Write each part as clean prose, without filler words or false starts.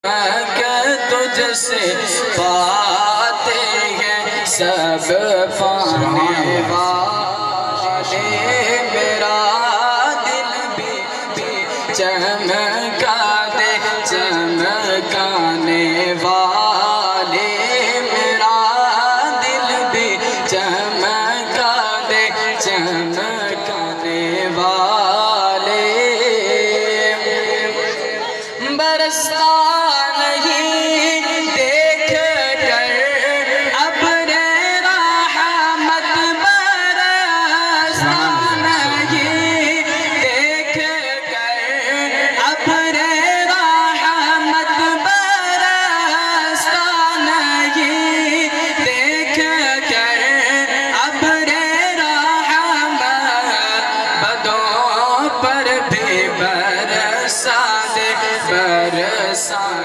کہ تجھ سے پاتے ہیں سب پانے والے، میرا دل بھی چمکا دے چمکانے والے، میرا دل بھی چمکا دے چمکانے والے، برستا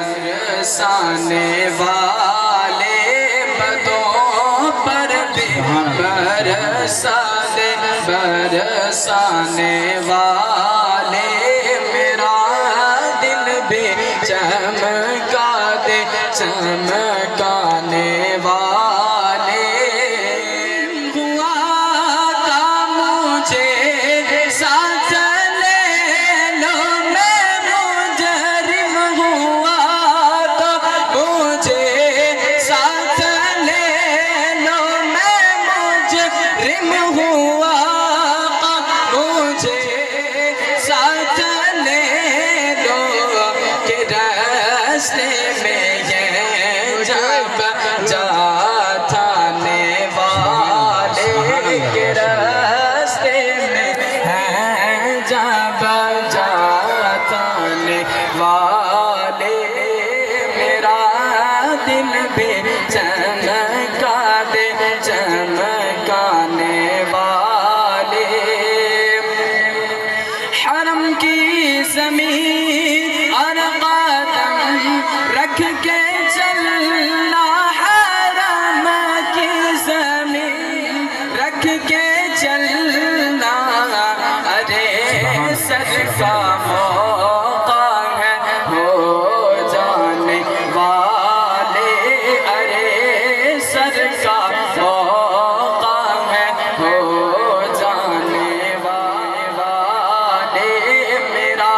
برسانے والے بدوں پر بھی برسانے والے، میرا دل بھی چمکا دے چمکانے والے، ہوا تھا مجھے ساتھ لے لو میں مجرم ہوا تو مجھے ساتھ لے لو میں مجرم ہوا، مجھے ساتھ لے لو کہ راستے میں یہ جب جانے والے، کہ راستے میں ہیں جب جانے والے، میرا دل بھی چمکا دے چمکانے والے، حرم کی زمین اور قدم رکھ کے چلنا، حرم کی زمین رکھ کے چلنا، ارے سر کا موقع ہے ہو جانے والے، ارے سر کا موقع ہے ہو جانے والے، میرا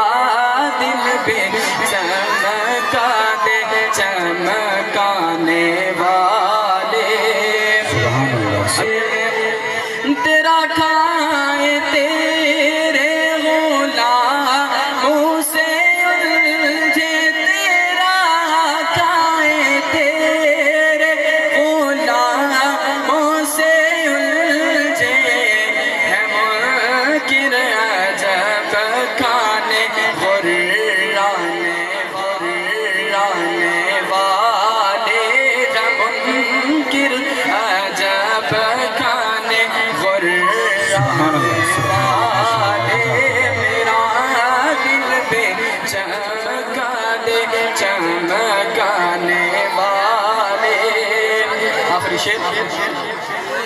دل بھی چمکا دے چمکانے والے، تیرا کھائے تیرے غلاموں سے الجھے، تیرا کھائے تیرے غلاموں سے الجھے، ہے منکر عجب کھانے غرانے والے، ہے منکر عجب کھانے غرانے والے، میرا دل بھی چمکا دے چمکانے والے، آخری شعر،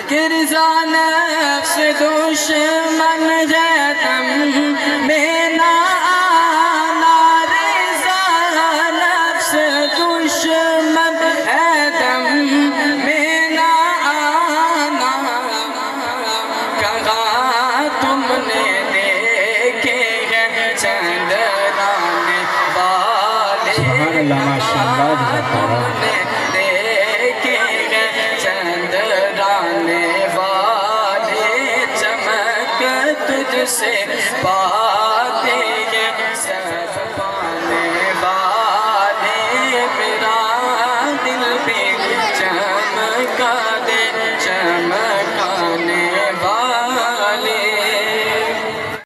کہ رضا نفس دشمن ہے تم میں نہ آنا، رضا نفس دشمن ہے تم میں نہ آنا، کہاں تم نے دیکھے ہیں چندرانے والے، کہاں تم نے دیکھے ہیں چندرانے والے، چمک تجھ سے